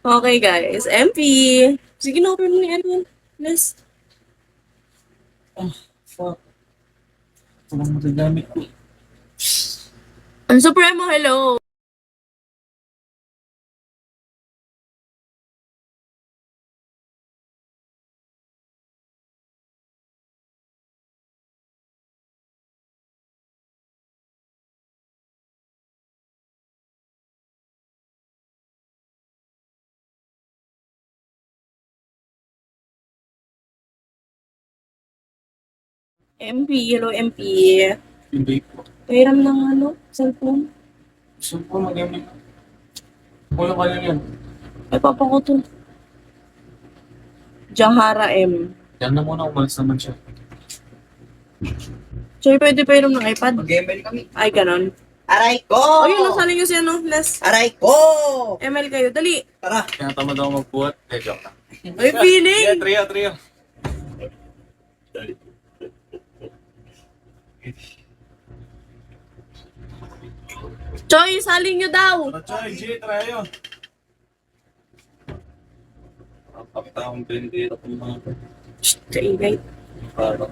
Okay, guys. MP. Sige na, open mo na yan. Yes. Ah, fuck. Walang magagamit ko. Ang Supremo, hello. MP, hello MP. Hindi ko. Pairam ng ano, cellphone. Gusto ko magamit. Wala kaya yan. Ay, papa ko to. Jahara M. Yan na muna, umalis naman siya. Choy, pwede pairam ng iPad? Mag-ML kami. Ay, ganon. Aray ko! Oh, yun, nasali nyo si ano, Les. Aray ko! ML kayo, dali. Tara! Kaya tamad ako magbuhat. Joke lang. Ay, feeling. Yeah, trio. Choy, sali nyo daw. Choy, G, try yun. Pakita akong bendito kung mga Shh, kaingay. parang.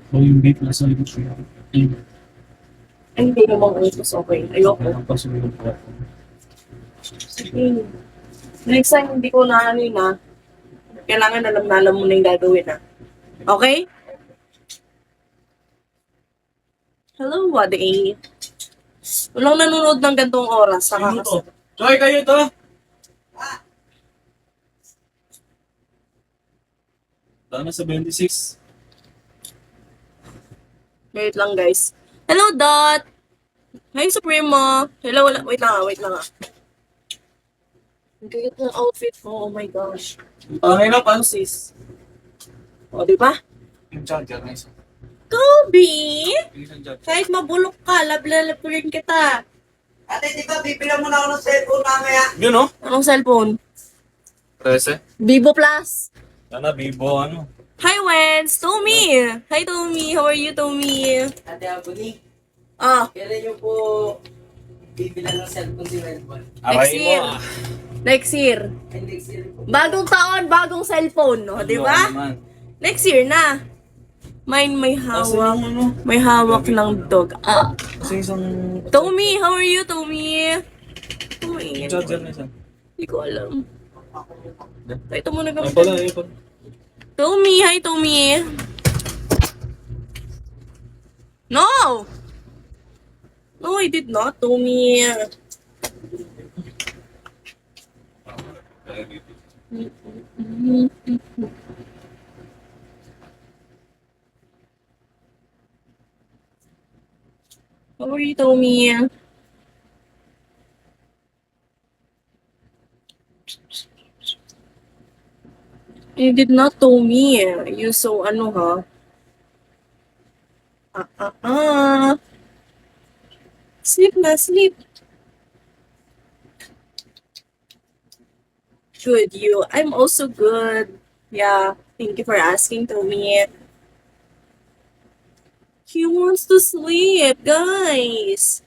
Oh, yung beat na sa likod siya. Ay, hindi naman utos, okay. Ayoko. Ang pasunod ko. Sige. Next time, hindi ko na ano yun, ha. Kailangan alam mo na yung gagawin, ha. Okay? Hello, Wade. Walang nanonood ng gantong oras. Sino to? Choy, kayo to? Dana sa 26. Wait lang, guys. Hello, Dot. Hi, Supremo. Hello, wala. Wait lang, ha. Ang gagawin ng outfit mo. Oh my gosh. Pangay na, Pansis. O, di ba? Yung charger na isa. Kobe! Yung charger. Kahit mabulok ka, love rin kita. Ate, di ba bibilang mo na ako ng cellphone mamaya? Yun, no? Anong cellphone? 13. Vivo Plus. Sana, Vivo, ano? Hi, Wens! Tommy! Hi, Tommy! How are you, Tommy? Ate Abuni, Ah, kailan niyo po bibilang ng cellphone si Welbon? next year. Next year. Hindi sila po. Bagong taon, bagong cellphone, no? Di ba? Next year na. Mine may hawak. Ano? May hawak ng dog. Ah. Kasi isang Tommy, how are you, Tommy? Tommy. charger na isa. Hindi ko alam. Ito muna Ano kami. pala, yun pala. Tommy, hi, Tommy. No! No, I did not, Tommy. How are you, Tommy? You did not tell me. You so ano ha? Sleep na, sleep. Good, you. I'm also good. Yeah, thank you for asking, Tommy. He wants to sleep, guys.